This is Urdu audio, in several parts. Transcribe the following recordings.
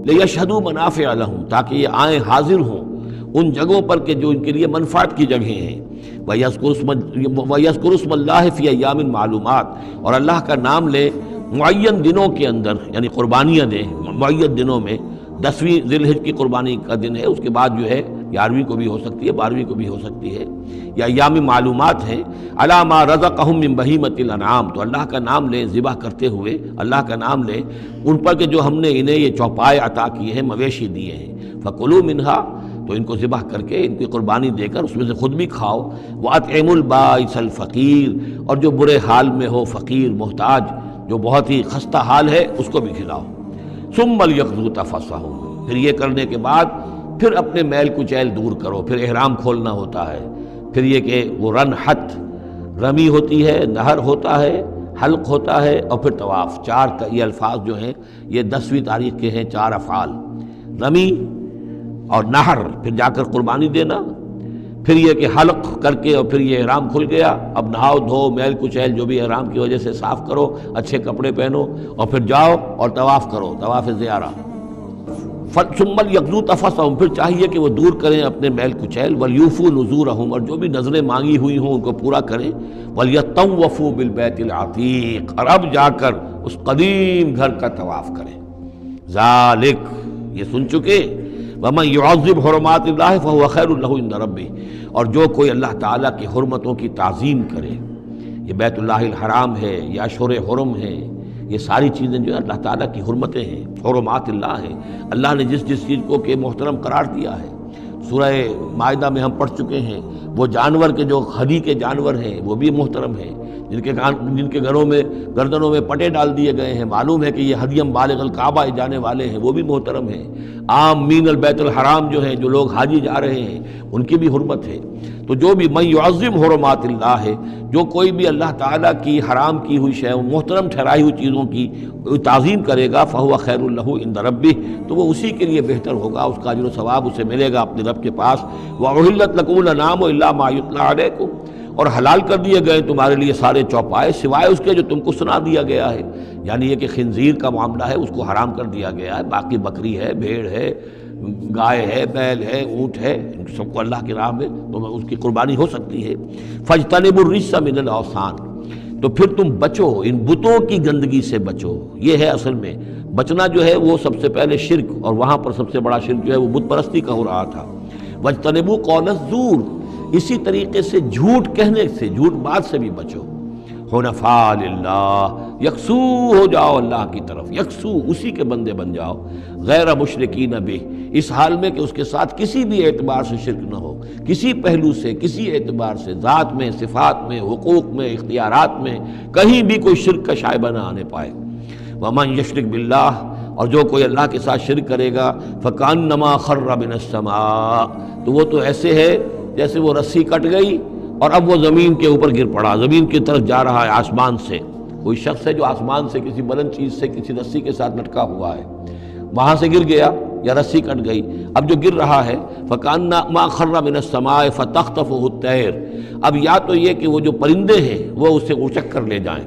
لیشہدوا منافع لہم، تاکہ یہ آئیں حاضر ہوں ان جگہوں پر کہ جو ان کے لیے منفعت کی جگہیں ہیں، وَيَذْكُرُوا اسْمَ اللَّهِ فِي أَيَّامٍ مَعْلُومَاتٍ، اور اللہ کا نام لے معین دنوں کے اندر، یعنی قربانیاں دیں معین دنوں میں۔ 10ویں ذی الحجہ کی قربانی کا دن ہے، اس کے بعد جو ہے 11ویں کو بھی ہو سکتی ہے، 12ویں کو بھی ہو سکتی ہے، یا ایام معلومات ہیں۔ عَلَىٰ مَا رَزَقَهُم مِّن بَهِیمَةِ الْأَنْعَامِ، تو اللہ کا نام لیں ذبح کرتے ہوئے، اللہ کا نام لیں ان پر کہ جو ہم نے انہیں یہ چوپائے عطا کیے ہیں، مویشی دیے ہیں۔ فَكُلُوا مِنْهَا، تو ان کو ذبح کر کے ان کی قربانی دے کر اس میں سے خود بھی کھاؤ۔ وَأَطْعِمُوا الْبَائِسَ الْفَقِيرَ، اور جو برے حال میں ہو، فقیر محتاج جو بہت ہی خستہ حال ہے، اس کو بھی کھلاؤ۔ ثُمَّ لْيَقْضُوا تَفَثَّهُمْ، پھر یہ کرنے کے بعد پھر اپنے میل کچیل دور کرو، پھر احرام کھولنا ہوتا ہے، پھر یہ کہ وہ رنحت رمی ہوتی ہے، نہر ہوتا ہے، حلق ہوتا ہے، اور پھر طواف۔ یہ الفاظ جو ہیں یہ 10ویں تاریخ کے ہیں، 4 افعال، رمی اور نہر، پھر جا کر قربانی دینا، پھر یہ کہ حلق کر کے اور پھر یہ احرام کھل گیا، اب نہاؤ دھو میل کچیل جو بھی احرام کی وجہ سے صاف کرو، اچھے کپڑے پہنو، اور پھر جاؤ اور طواف کرو، طواف زیارہ۔ ثم ليقضوا تفثهم، پھر چاہیے کہ وہ دور کریں اپنے میل کچیل، ولیوفوا نذورهم، اور جو بھی نذریں مانگی ہوئی ہوں ان کو پورا کریں، ولیطوفوا بالبیت العتیق، اور اب جا کر اس قدیم گھر کا طواف کریں۔ ذالک، یہ سن چکے، ومن يعظم حرمات اللہ فهو خیر له عند ربہ، اور جو کوئی اللہ تعالیٰ کی حرمتوں کی تعظیم کرے، یہ بیت اللہ الحرام ہے یا اشہر حرم ہے، یہ ساری چیزیں جو ہے اللہ تعالیٰ کی حرمتیں ہیں، حرمات اللہ ہیں، اللہ نے جس جس چیز کو کہ محترم قرار دیا ہے۔ سورہ مائدہ میں ہم پڑھ چکے ہیں، وہ جانور کے جو ہدی کے جانور ہیں وہ بھی محترم ہیں، جن کے گھروں میں گردنوں میں پٹے ڈال دیے گئے ہیں، معلوم ہے کہ یہ ہدیم بالغ الکعبہ جانے والے ہیں، وہ بھی محترم ہیں۔ عام مین البیت الحرام جو ہیں، جو لوگ حاجی جا رہے ہیں، ان کی بھی حرمت ہے۔ تو جو بھی من یعظم حرمات اللہ ہے، جو کوئی بھی اللہ تعالیٰ کی حرام کی ہوئی شے، محترم ٹھہرائی ہوئی چیزوں کی تعظیم کرے گا، فہو خیر لہ عند ربہ، تو وہ اسی کے لیے بہتر ہوگا، اس کا اجر و ثواب اسے ملے گا اپنے رب کے پاس۔ وَأُحِلَّتْ لَكُمُ الْأَنْعَامُ إِلَّا مَا يُتْلَىٰ عَلَيْكُمْ، اور حلال کر دیے گئے تمہارے لیے سارے چوپائے سوائے اس کے جو تم کو سنا دیا گیا ہے، یعنی یہ کہ خنزیر کا معاملہ ہے، اس کو حرام کر دیا گیا ہے، باقی بکری ہے، بھیڑ ہے، گائے ہے، بیل ہے، اونٹ ہے، ان سب کو اللہ کی راہ میں تو اس کی قربانی ہو سکتی ہے۔ فَاجْتَنِبُوا الرِّجْسَ مِنَ الْأَوْثَانِ، تو پھر تم بچو، ان بتوں کی گندگی سے بچو۔ یہ ہے اصل میں بچنا جو ہے وہ سب سے پہلے شرک، اور وہاں پر سب سے بڑا شرک جو ہے وہ بت پرستی کا ہو رہا تھا۔ وَاجْتَنِبُوا قَوْلَ الزُّورِ، اسی طریقے سے جھوٹ کہنے سے، جھوٹ بات سے بھی بچو۔ حنفاء للہ، یکسو ہو جاؤ اللہ کی طرف، یکسو اسی کے بندے بن جاؤ، غیر مشرکین بہ، اس حال میں کہ اس کے ساتھ کسی بھی اعتبار سے شرک نہ ہو، کسی پہلو سے، کسی اعتبار سے، ذات میں، صفات میں، حقوق میں، اختیارات میں، کہیں بھی کوئی شرک کا شائبہ نہ آنے پائے۔ ومن یشرک باللہ، اور جو کوئی اللہ کے ساتھ شرک کرے گا، فکأنما خر من السماء، تو وہ تو ایسے ہے جیسے وہ رسی کٹ گئی اور اب وہ زمین کے اوپر گر پڑا، زمین کی طرف جا رہا ہے آسمان سے۔ کوئی شخص ہے جو آسمان سے کسی بلند چیز سے کسی رسی کے ساتھ لٹکا ہوا ہے، وہاں سے گر گیا یا رسی کٹ گئی، اب جو گر رہا ہے فَكَأَنَّمَا خَرَّ مِنَ السَّمَاءِ فَتَخْطَفُهُ الطَّيْرُ، اب یا تو یہ کہ وہ جو پرندے ہیں وہ اسے اچک کر لے جائیں،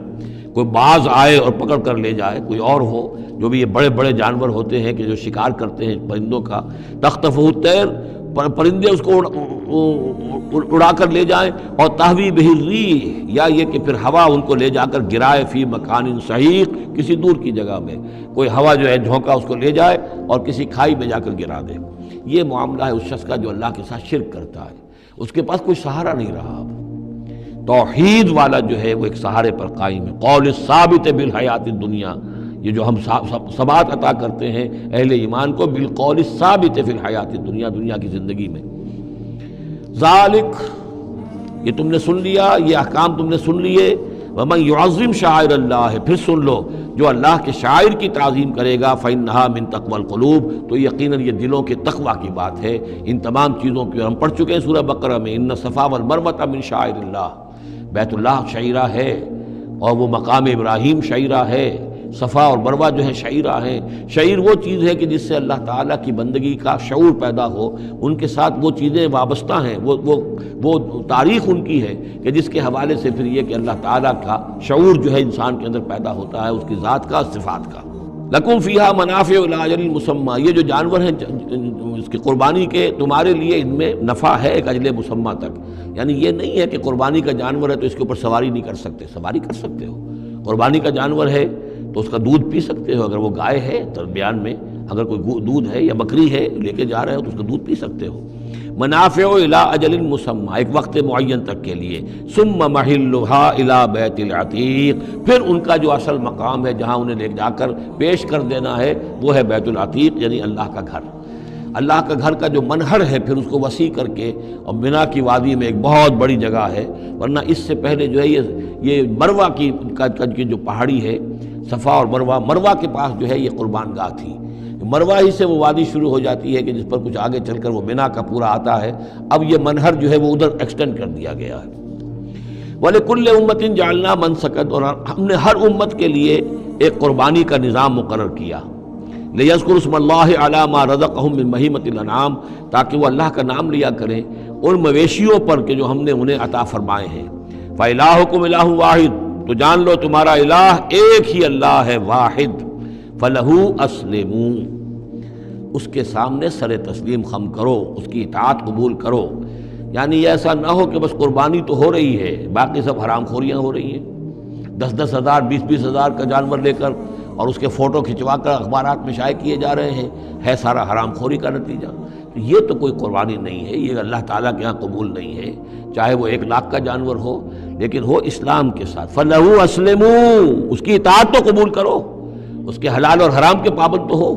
کوئی باز آئے اور پکڑ کر لے جائے، کوئی اور ہو، جو بھی یہ بڑے بڑے جانور ہوتے ہیں کہ جو شکار کرتے ہیں پرندوں کا، تخطفہ الطیر، پرندے اس کو اڑا کر لے جائیں، اور تہوی بہ الریح، یا یہ کہ پھر ہوا ان کو لے جا کر گرائے فی مکان صحیح، کسی دور کی جگہ میں کوئی ہوا جو ہے جھونکا اس کو لے جائے اور کسی کھائی میں جا کر گرا دے۔ یہ معاملہ ہے اس شخص کا جو اللہ کے ساتھ شرک کرتا ہے، اس کے پاس کوئی سہارا نہیں رہا۔ اب توحید والا جو ہے وہ ایک سہارے پر قائم ہے، قول ثابت بالحیات الدنیا، یہ جو ہم ثبات عطا کرتے ہیں اہل ایمان کو، بالقول ثابت فی الحیات الدنیا، دنیا کی زندگی میں۔ ذالک، یہ تم نے سن لیا، یہ احکام تم نے سن لیے۔ ومن یعظم شعائر اللہ، پھر سن لو جو اللہ کے شاعر کی تعظیم کرے گا، فإنہا من تقوی القلوب، تو یقیناً یہ دلوں کے تقوی کی بات ہے۔ ان تمام چیزوں کی ہم پڑھ چکے ہیں سورہ بقرہ میں، ان الصفا والمروۃ من شعائر اللہ، بیت اللہ شعیرہ ہے اور وہ مقام ابراہیم شعیرہ ہے، صفا اور مروہ جو ہے شعیرہ ہیں۔ شعیر وہ چیز ہے کہ جس سے اللہ تعالیٰ کی بندگی کا شعور پیدا ہو، ان کے ساتھ وہ چیزیں وابستہ ہیں، وہ تاریخ ان کی ہے کہ جس کے حوالے سے پھر یہ کہ اللہ تعالیٰ کا شعور جو ہے انسان کے اندر پیدا ہوتا ہے، اس کی ذات کا، صفات کا۔ لکم فیہا منافع الی اجل مسمی، یہ جو جانور ہیں اس کی قربانی کے تمہارے لیے ان میں نفع ہے ایک اجل مسمی تک، یعنی یہ نہیں ہے کہ قربانی کا جانور ہے تو اس کے اوپر سواری نہیں کر سکتے، سواری کر سکتے ہو۔ قربانی کا جانور ہے تو اس کا دودھ پی سکتے ہو، اگر وہ گائے ہے درمیان میں اگر کوئی دودھ ہے یا بکری ہے لے کے جا رہے ہو تو اس کا دودھ پی سکتے ہو۔ منافع الی اجل مسمی، ایک وقت معین تک کے لیے، ثم محلھا الی بیت العتیق، پھر ان کا جو اصل مقام ہے جہاں انہیں لے جا کر پیش کر دینا ہے وہ ہے بیت العتیق، یعنی اللہ کا گھر۔ اللہ کا گھر کا جو منہر ہے پھر اس کو وسیع کر کے، اور منا کی وادی میں ایک بہت بڑی جگہ ہے، ورنہ اس سے پہلے جو ہے یہ مروہ کی جو پہاڑی ہے، صفا اور مروہ کے پاس جو ہے یہ قربان گاہ تھی۔ مروہ ہی سے وہ وادی شروع ہو جاتی ہے کہ جس پر کچھ آگے چل کر وہ منا کا پورا آتا ہے، اب یہ منہر جو ہے وہ ادھر ایکسٹینڈ کر دیا گیا ہے۔ وَلِكُلِّ أُمَّةٍ جَعَلْنَا مَنسَكًا، اور ہم نے ہر امت کے لیے ایک قربانی کا نظام مقرر کیا، لِيَذْكُرُوا اسْمَ اللَّهِ عَلَىٰ مَا رَزَقَهُم مِّن بَهِيمَةِ الْأَنْعَامِ، تاکہ وہ اللہ کا نام لیا کریں ان مویشیوں پر کہ جو ہم نے انہیں عطا فرمائے ہیں۔ فَإِلَٰهُكُمْ إِلَٰهٌ وَاحِدٌ، تو جان لو تمہارا الہ ایک ہی اللہ ہے، واحد۔ فَلَهُ أَسْلِمُوا، اس کے سامنے سر تسلیم خم کرو، اس کی اطاعت قبول کرو، یعنی ایسا نہ ہو کہ بس قربانی تو ہو رہی ہے باقی سب حرام خوریاں ہو رہی ہیں، 10-10 ہزار 20-20 ہزار کا جانور لے کر اور اس کے فوٹو کھنچوا کر اخبارات میں شائع کیے جا رہے ہیں، ہے سارا حرام خوری کا نتیجہ۔ یہ تو کوئی قربانی نہیں ہے، یہ اللہ تعالیٰ کے ہاں قبول نہیں ہے، چاہے وہ 1 لاکھ کا جانور ہو لیکن ہو اسلام کے ساتھ۔ فَلَهُ أَسْلِمُوا، اس کی اطاعت تو قبول کرو، اس کے حلال اور حرام کے پابند تو ہو،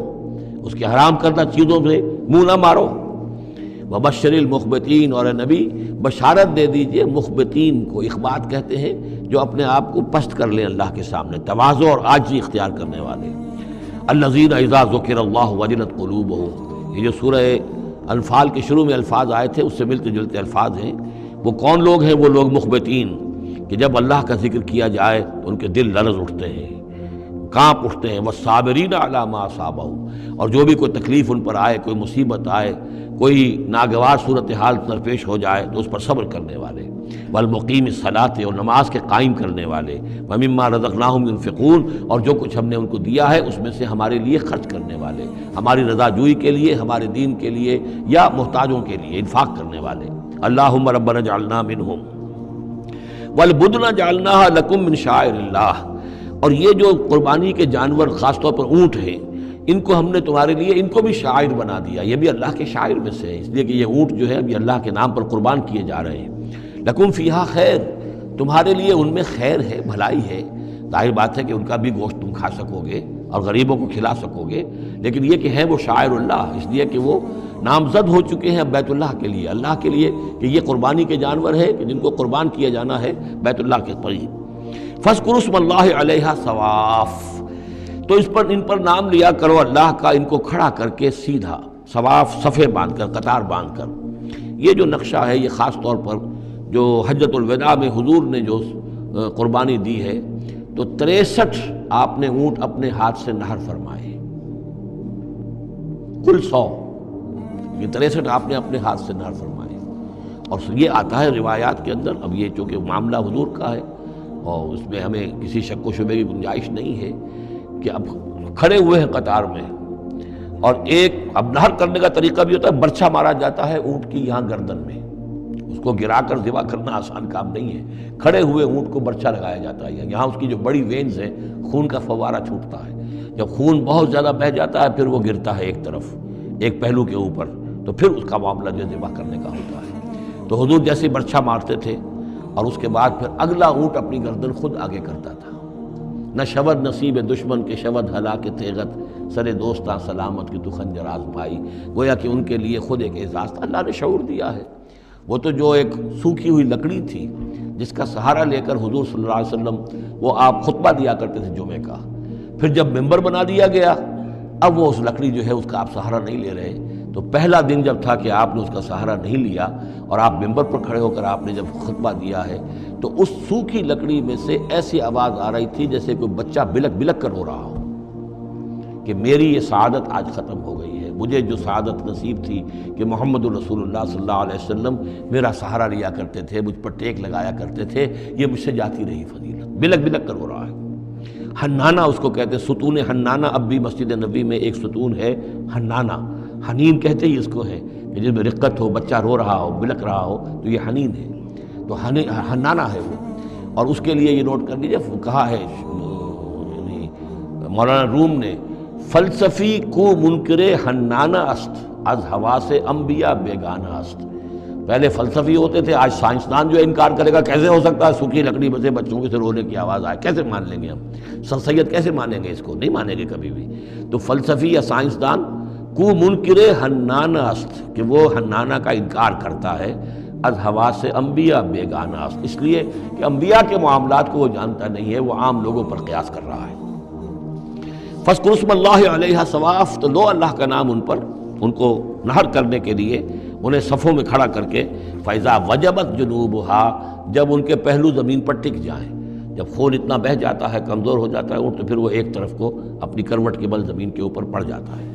اس کے حرام کردہ چیزوں سے منہ نہ مارو۔ وبشر المخبتین، اور اے نبی بشارت دے دیجئے مخبتین کو، اخبات کہتے ہیں جو اپنے آپ کو پست کر لیں اللہ کے سامنے، تواضع اور عاجزی اختیار کرنے والے۔ الذین اذا ذکر اللہ وجلت قلوبہم، یہ جو سورہ انفال کے شروع میں الفاظ آئے تھے اس سے ملتے جلتے الفاظ ہیں۔ وہ کون لوگ ہیں؟ وہ لوگ مخبتین کہ جب اللہ کا ذکر کیا جائے تو ان کے دل لرز اٹھتے ہیں، کانپ اٹھتے ہیں۔ والصابرین علی ما اصابہم، اور جو بھی کوئی تکلیف ان پر آئے، کوئی مصیبت آئے، کوئی ناگوار صورتحال درپیش ہو جائے تو اس پر صبر کرنے والے۔ والمقیم الصلاۃ، اور نماز کے قائم کرنے والے۔ ومما رزقناہم ينفقون، اور جو کچھ ہم نے ان کو دیا ہے اس میں سے ہمارے لیے خرچ کرنے والے، ہماری رضا جوئی کے لیے، ہمارے دین کے لیے یا محتاجوں کے لیے انفاق کرنے والے۔ اللہم ربنا اجعلنا منہم والبدن جعلناها لکم من شعائر اللہ، اور یہ جو قربانی کے جانور خاص طور پر اونٹ ہیں، ان کو ہم نے تمہارے لیے ان کو بھی شاعر بنا دیا، یہ بھی اللہ کے شاعر میں سے ہے، اس لیے کہ یہ اونٹ جو ہے ابھی اللہ کے نام پر قربان کیے جا رہے ہیں۔ لکم فیہا خیر، تمہارے لیے ان میں خیر ہے، بھلائی ہے۔ ظاہر بات ہے کہ ان کا بھی گوشت تم کھا سکو گے اور غریبوں کو کھلا سکو گے، لیکن یہ کہ ہیں وہ شاعر اللہ، اس لیے کہ وہ نامزد ہو چکے ہیں بیت اللہ کے لیے، اللہ کے لیے کہ یہ قربانی کے جانور ہے کہ جن کو قربان کیا جانا ہے بیت اللہ کے قریب۔ فاذکروا اسم اللہ علیہا صواف، تو ان پر نام لیا کرو اللہ کا، ان کو کھڑا کر کے سیدھا، صواف صفے باندھ کر، قطار باندھ کر۔ یہ جو نقشہ ہے یہ خاص طور پر جو حجۃ الوداع میں حضور نے جو قربانی دی ہے تو 63 آپ نے اونٹ اپنے ہاتھ سے نہر فرمائے، کل 100، یہ 63 آپ نے اپنے ہاتھ سے نہر فرمائے۔ اور یہ آتا ہے روایات کے اندر، اب یہ چونکہ معاملہ حضور کا ہے اور اس میں ہمیں کسی شک و شبے کی گنجائش نہیں ہے کہ اب کھڑے ہوئے ہیں قطار میں، اور ایک اب نہر کرنے کا طریقہ بھی ہوتا ہے، برچھا مارا جاتا ہے اونٹ کی یہاں گردن میں، اس کو گرا کر ذبح کرنا آسان کام نہیں ہے، کھڑے ہوئے اونٹ کو برچھا لگایا جاتا ہے، یہاں اس کی جو بڑی وینز ہیں خون کا فوارہ چھوٹتا ہے، جب خون بہت زیادہ بہہ جاتا ہے پھر وہ گرتا ہے ایک طرف، ایک پہلو کے اوپر، تو پھر اس کا معاملہ جو ذبح کرنے کا ہوتا ہے۔ تو حضور جیسے برچھا مارتے تھے اور اس کے بعد پھر اگلا اونٹ اپنی گردن خود آگے کرتا تھا۔ نہ شود نصیب دشمن کے شود ہلاک تیغت، سر دوستاں سلامت کی تو خنجر آزمائی، گویا کہ ان کے لیے خود ایک اعزاز تھا، اللہ نے شعور دیا ہے۔ وہ تو جو ایک سوکھی ہوئی لکڑی تھی جس کا سہارا لے کر حضور صلی اللہ علیہ وسلم وہ آپ خطبہ دیا کرتے تھے جمعے کا، پھر جب ممبر بنا دیا گیا اب وہ اس لکڑی جو ہے اس کا آپ سہارا نہیں لے رہے۔ تو پہلا دن جب تھا کہ آپ نے اس کا سہارا نہیں لیا اور آپ ممبر پر کھڑے ہو کر آپ نے جب خطبہ دیا ہے تو اس سوکھی لکڑی میں سے ایسی آواز آ رہی تھی جیسے کوئی بچہ بلک بلک کر رو رہا ہو کہ میری یہ سعادت آج ختم ہو گئی ہے، مجھے جو سعادت نصیب تھی کہ محمد الرسول اللہ صلی اللہ علیہ وسلم میرا سہارا لیا کرتے تھے، مجھ پر ٹیک لگایا کرتے تھے، یہ مجھ سے جاتی رہی فضیلت، بلک بلک کر رو رہا ہے۔ حنانہ اس کو کہتے ہیں، ستون حنانہ اب بھی مسجد نبوی میں ایک ستون ہے حنانہ، حنین کہتے ہی اس کو ہے کہ جس میں رقت ہو، بچہ رو رہا ہو، بلک رہا ہو تو یہ حنین ہے، تو حنانہ ہے وہ۔ اور اس کے لیے یہ نوٹ کر لیجیے، کہا ہے یعنی مولانا روم نے، فلسفی کو منکر حنانہ است از حواس انبیاء بیگانہ است۔ پہلے فلسفی ہوتے تھے، آج سائنسدان جو انکار کرے گا کیسے ہو سکتا ہے سوکھی لکڑی میں سے بچوں کے سے رونے کی آواز آئے، کیسے مان لیں گے ہم؟ سر سید کیسے مانیں گے اس کو؟ نہیں مانیں گے کبھی بھی۔ تو فلسفی یا سائنسدان کو منکر حنانہ است، کہ وہ حنانہ کا انکار کرتا ہے، از حواس انبیاء بیگانہ است، اس لیے کہ انبیاء کے معاملات کو وہ جانتا نہیں ہے، وہ عام لوگوں پر قیاس کر رہا ہے۔ فاذکر اسم اللہ علیہا صواف، تو لو اللہ کا نام ان پر، ان کو نہر کرنے کے لیے انہیں صفوں میں کھڑا کر کے، فَإِذَا وَجَبَتْ جُنُوبُهَا، جب ان کے پہلو زمین پر ٹک جائیں، جب خون اتنا بہہ جاتا ہے، کمزور ہو جاتا ہے اونٹ، تو پھر وہ ایک طرف کو اپنی کروٹ کے بل زمین کے اوپر پڑ جاتا ہے۔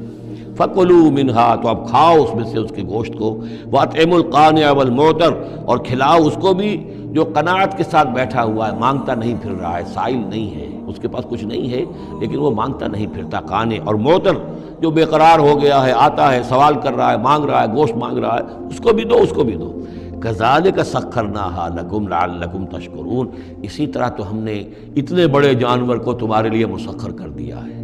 فَكُلُوا مِنْهَا، تو اب کھاؤ اس میں سے اس کے گوشت کو، وَأَطْعِمُوا الْقَانِعَ وَالْمُعْتَرَ، اور کھلاؤ اس کو بھی جو قناعت کے ساتھ بیٹھا ہوا ہے، مانگتا نہیں پھر رہا ہے، سائل نہیں ہے، اس کے پاس کچھ نہیں ہے لیکن وہ مانگتا نہیں پھرتا، قانع، اور معتر جو بے قرار ہو گیا ہے، آتا ہے، سوال کر رہا ہے، مانگ رہا ہے، گوشت مانگ رہا ہے، اس کو بھی دو، اس کو بھی دو۔ کذالک سخرناھا لکم لعلکم تشکرون، اسی طرح تو ہم نے اتنے بڑے جانور کو تمہارے لیے مسخر کر دیا ہے،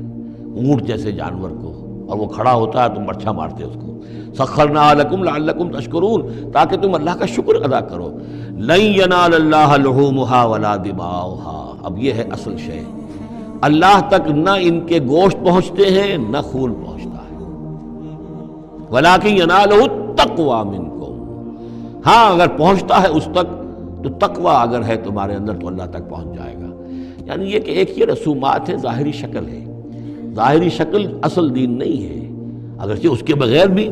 اونٹ جیسے جانور کو، اور وہ کھڑا ہوتا ہے تم برچھا مارتے اس کو، سخرناھا لکم لعلکم تشکرون، تاکہ تم اللہ کا شکر ادا کرو۔ لن ینال اللہ لحومھا ولا دماؤھا، اب یہ ہے اصل شے، اللہ تک نہ ان کے گوشت پہنچتے ہیں نہ خون پہنچتا ہے، ولیکن ینالہ التقوی منکم، ہاں اگر پہنچتا ہے اس تک تو تقوی اگر ہے تمہارے اندر تو اللہ تک پہنچ جائے گا۔ یعنی یہ کہ ایک یہ رسومات ہے، ظاہری شکل ہے، ظاہری شکل اصل دین نہیں ہے، اگرچہ اس کے بغیر بھی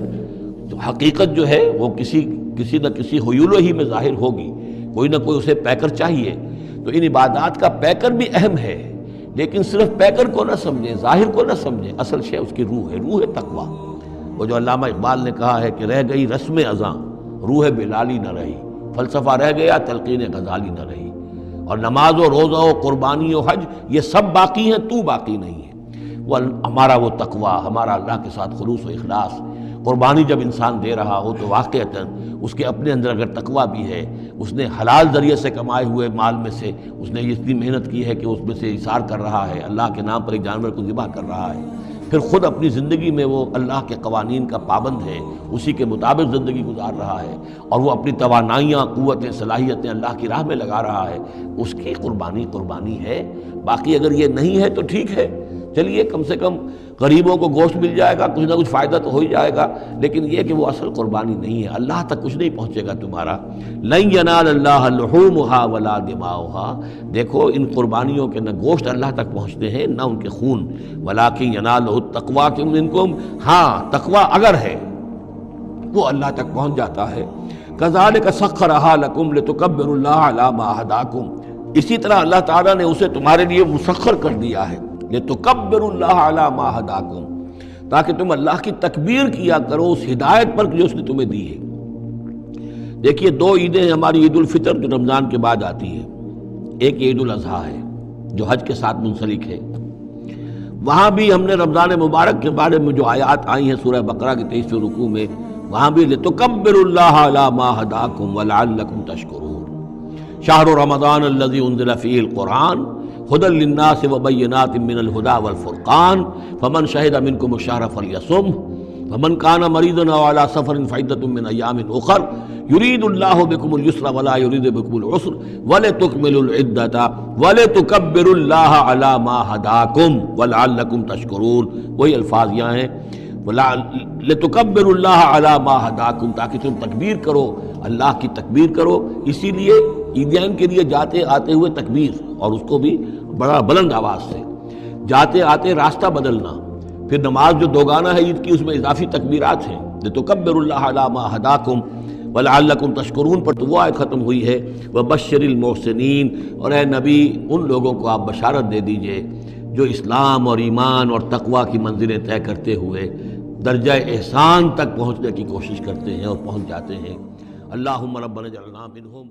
تو حقیقت جو ہے وہ کسی نہ کسی حیولو ہی میں ظاہر ہوگی، کوئی نہ کوئی اسے پیکر چاہیے۔ تو ان عبادات کا پیکر بھی اہم ہے، لیکن صرف پیکر کو نہ سمجھیں، ظاہر کو نہ سمجھیں، اصل شے اس کی روح ہے، روح تقویٰ۔ وہ جو علامہ اقبال نے کہا ہے کہ رہ گئی رسم ازاں روح بلالی نہ رہی، فلسفہ رہ گیا تلقین غزالی نہ رہی، اور نماز و روزہ و قربانی و حج یہ سب باقی ہیں، تو باقی نہیں ہے۔ وہ ہمارا وہ تقویٰ، ہمارا اللہ کے ساتھ خلوص و اخلاص، قربانی جب انسان دے رہا ہو تو واقعتاً اس کے اپنے اندر اگر تقویٰ بھی ہے، اس نے حلال ذریعے سے کمائے ہوئے مال میں سے اس نے اتنی محنت کی ہے کہ اس میں سے اثار کر رہا ہے، اللہ کے نام پر ایک جانور کو ذبح کر رہا ہے، پھر خود اپنی زندگی میں وہ اللہ کے قوانین کا پابند ہے، اسی کے مطابق زندگی گزار رہا ہے، اور وہ اپنی توانائیاں، قوتیں، صلاحیتیں اللہ کی راہ میں لگا رہا ہے، اس کی قربانی ہے۔ باقی اگر یہ نہیں ہے تو ٹھیک ہے، چلیے کم سے کم غریبوں کو گوشت مل جائے گا، کچھ نہ کچھ فائدہ تو ہو ہی جائے گا، لیکن یہ کہ وہ اصل قربانی نہیں ہے، اللہ تک کچھ نہیں پہنچے گا تمہارا۔ لن ینال اللہ لحومھا ولا دماؤھا، دیکھو ان قربانیوں کے نہ گوشت اللہ تک پہنچتے ہیں نہ ان کے خون، ولیکن ینالہ التقوی منکم، ہاں تقوی اگر ہے وہ اللہ تک پہنچ جاتا ہے۔ کذالک سخرھا لکم لتکبروا اللہ علی ما ھداکم، اسی طرح اللہ تعالیٰ نے اسے تمہارے لیے مسخر کر دیا ہے، لتکبروا اللہ علی ما ھداکم، تاکہ تم اللہ کی تکبیر کیا کرو اس ہدایت پر جو اس نے تمہیں دی ہے۔ دیکھیے دو عیدیں ہیں ہماری، عید الفطر جو رمضان کے بعد آتی ہے، ایک عید الاضحیٰ ہے جو حج کے ساتھ منسلک ہے، وہاں بھی ہم نے رمضان مبارک کے بارے میں جو آیات آئی ہیں سورہ بقرہ کے 23ویں رکوع میں، وہاں بھی لتکبروا اللہ علی ما ھداکم ولعلکم تشکرون، شہر رمضان الذی انزل فیہ القرآن ھدی للناس وبینات من الھدی والفرقان فمن شہد منکم الشہر فلیصمہ ومن کان مریضا او علی سفر فعدۃ من ایام اخر یرید اللہ بکم الیسر ولا یرید بکم العسر ولتکملوا العدۃ ولتکبروا اللہ علی ما ھداکم ولعلکم تشکرون، وہی الفاظ یہاں ہیں، لتکبروا اللہ علی ما ھداکم، تاکہ تم تکبیر کرو، اللہ کی تکبیر کرو۔ اسی لیے عیدین کے لیے جاتے آتے ہوئے تکبیر، اور اس کو بھی بڑا بلند آواز سے، جاتے آتے راستہ بدلنا، پھر نماز جو دوگانہ ہے عید کی اس میں اضافی تکبیرات ہیں، لتکبروا اللہ علی ما ھداکم ولعلکم تشکرون پر تو وہ آیت ختم ہوئی ہے، وبشر المحسنین، اور اے نبی ان لوگوں کو آپ بشارت دے دیجئے جو اسلام اور ایمان اور تقوی کی منزلیں طے کرتے ہوئے درجہ احسان تک پہنچنے کی کوشش کرتے ہیں اور پہنچ جاتے ہیں۔ اللہم ربنا اجعلنا منہم۔